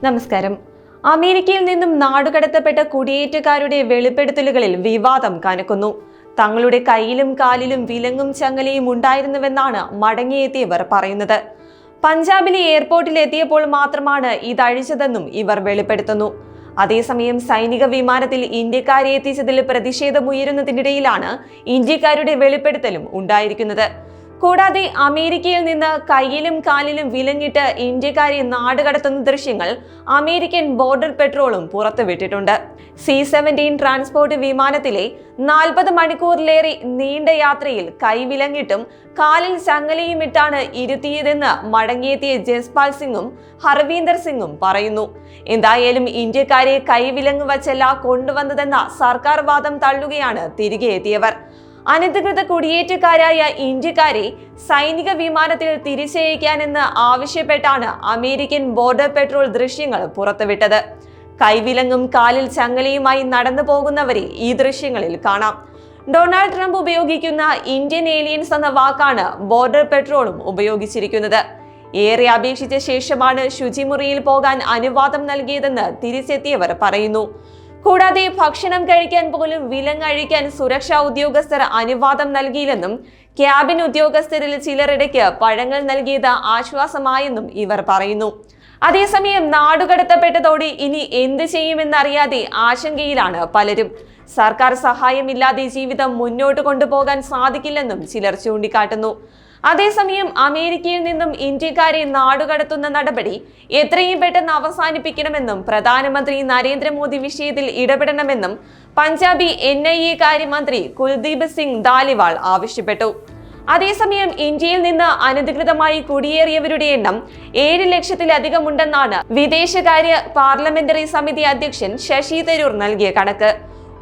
നമസ്കാരം. അമേരിക്കയിൽ നിന്നും നാടുകടത്തപ്പെട്ട കുടിയേറ്റക്കാരുടെ വെളിപ്പെടുത്തലുകളിൽ വിവാദം കനക്കുന്നു. തങ്ങളുടെ കയ്യിലും കാലിലും വിലങ്ങും ചങ്ങലയും ഉണ്ടായിരുന്നുവെന്നാണ് മടങ്ങിയെത്തിയവർ പറയുന്നത്. പഞ്ചാബിലെ എയർപോർട്ടിൽ എത്തിയപ്പോൾ മാത്രമാണ് ഇതഴിച്ചതെന്നും ഇവർ വെളിപ്പെടുത്തുന്നു. അതേസമയം സൈനിക വിമാനത്തിൽ ഇന്ത്യക്കാരെ എത്തിച്ചതിൽ പ്രതിഷേധമുയരുന്നതിനിടയിലാണ് ഇന്ത്യക്കാരുടെ വെളിപ്പെടുത്തലും ഉണ്ടായിരിക്കുന്നത്. കൂടാതെ അമേരിക്കയിൽ നിന്ന് കയ്യിലും കാലിലും വിലങ്ങിട്ട് ഇന്ത്യക്കാരെ നാടുകടത്തുന്ന ദൃശ്യങ്ങൾ അമേരിക്കൻ ബോർഡർ പെട്രോളും പുറത്തുവിട്ടിട്ടുണ്ട്. C-17 ട്രാൻസ്പോർട്ട് വിമാനത്തിലെ 40 മണിക്കൂറിലേറെ നീണ്ട യാത്രയിൽ കൈവിലങ്ങിട്ടും കാലിൽ ചങ്ങലയും ഇട്ടാണ് ഇരുത്തിയതെന്ന് മടങ്ങിയെത്തിയ ജസ്പാൽ സിംഗും ഹർവീന്ദർ സിംഗും പറയുന്നു. എന്തായാലും ഇന്ത്യക്കാരെ കൈവിലങ്ങ് വച്ചല്ല കൊണ്ടുവന്നതെന്ന സർക്കാർ വാദം തള്ളുകയാണ് തിരികെ എത്തിയവർ. അനധികൃത കുടിയേറ്റക്കാരായ ഇന്ത്യക്കാരെ സൈനിക വിമാനത്തിൽ തിരിച്ചയക്കാനെന്ന് ആവശ്യപ്പെട്ടാണ് അമേരിക്കൻ ബോർഡർ പെട്രോൾ ദൃശ്യങ്ങൾ പുറത്തുവിട്ടത്. കൈവിലങ്ങും കാലിൽ ചങ്ങലയുമായി നടന്നു പോകുന്നവരെ ഈ ദൃശ്യങ്ങളിൽ കാണാം. ഡൊണാൾഡ് ട്രംപ് ഉപയോഗിക്കുന്ന ഇന്ത്യൻ ഏലിയൻസ് എന്ന വാക്കാണ് ബോർഡർ പെട്രോളും ഉപയോഗിച്ചിരിക്കുന്നത്. ഏറെ അപേക്ഷിച്ച ശേഷമാണ് ശുചിമുറിയിൽ പോകാൻ അനുവാദം നൽകിയതെന്ന് തിരിച്ചെത്തിയവർ പറയുന്നു. കൂടാതെ ഭക്ഷണം കഴിക്കാൻ പോലും വിലങ്ങഴിക്കാൻ സുരക്ഷാ ഉദ്യോഗസ്ഥർ അനുവാദം നൽകിയില്ലെന്നും ക്യാബിൻ ഉദ്യോഗസ്ഥരിൽ ചിലരിടയ്ക്ക് പഴങ്ങൾ നൽകിയത് ആശ്വാസമായെന്നും ഇവർ പറയുന്നു. അതേസമയം നാടുകടത്തപ്പെട്ടതോടെ ഇനി എന്ത് ചെയ്യുമെന്നറിയാതെ ആശങ്കയിലാണ് പലരും. സർക്കാർ സഹായമില്ലാതെ ജീവിതം മുന്നോട്ട് കൊണ്ടുപോകാൻ സാധിക്കില്ലെന്നും ചിലർ ചൂണ്ടിക്കാട്ടുന്നു. അതേസമയം അമേരിക്കയിൽ നിന്നും ഇന്ത്യക്കാരെ നാടുകടത്തുന്ന നടപടി എത്രയും പെട്ടെന്ന് അവസാനിപ്പിക്കണമെന്നും പ്രധാനമന്ത്രി നരേന്ദ്രമോദി വിഷയത്തിൽ ഇടപെടണമെന്നും പഞ്ചാബി NIA കാര്യമന്ത്രി കുൽദീപ് സിംഗ് ധാലിവാൾ ആവശ്യപ്പെട്ടു. അതേസമയം ഇന്ത്യയിൽ നിന്ന് അനധികൃതമായി കുടിയേറിയവരുടെ എണ്ണം 7 ലക്ഷത്തിലധികമുണ്ടെന്നാണ് വിദേശകാര്യ പാർലമെന്ററി സമിതി അധ്യക്ഷൻ ശശി തരൂർ നൽകിയ കണക്ക്.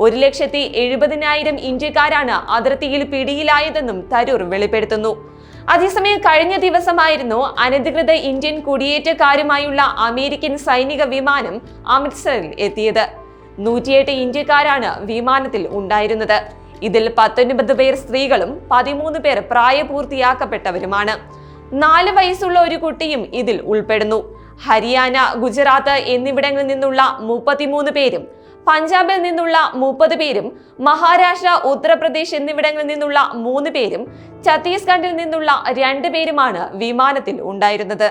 1,70,000 ഇന്ത്യക്കാരാണ് അതിർത്തിയിൽ പിടിയിലായതെന്നും തരൂർ വെളിപ്പെടുത്തുന്നു. അതേസമയം കഴിഞ്ഞ ദിവസമായിരുന്നു അനധികൃത ഇന്ത്യൻ കുടിയേറ്റക്കാരുമായുള്ള അമേരിക്കൻ സൈനിക വിമാനം അമൃത്സറിൽ എത്തിയത്. 108 ഇന്ത്യക്കാരാണ് വിമാനത്തിൽ ഉണ്ടായിരുന്നത്. ഇതിൽ 19 പേർ സ്ത്രീകളും 13 പേർ പ്രായപൂർത്തിയാക്കപ്പെട്ടവരുമാണ്. 4 വയസ്സുള്ള ഒരു കുട്ടിയും ഇതിൽ ഉൾപ്പെടുന്നു. ഹരിയാന, ഗുജറാത്ത് എന്നിവിടങ്ങളിൽ നിന്നുള്ള 33 പേരും പഞ്ചാബിൽ നിന്നുള്ള 30 പേരും മഹാരാഷ്ട്ര, ഉത്തർപ്രദേശ് എന്നിവിടങ്ങളിൽ നിന്നുള്ള 3 പേരും ഛത്തീസ്ഗഡിൽ നിന്നുള്ള 2 പേരുമാണ് വിമാനത്തിൽ ഉണ്ടായിരുന്നത്.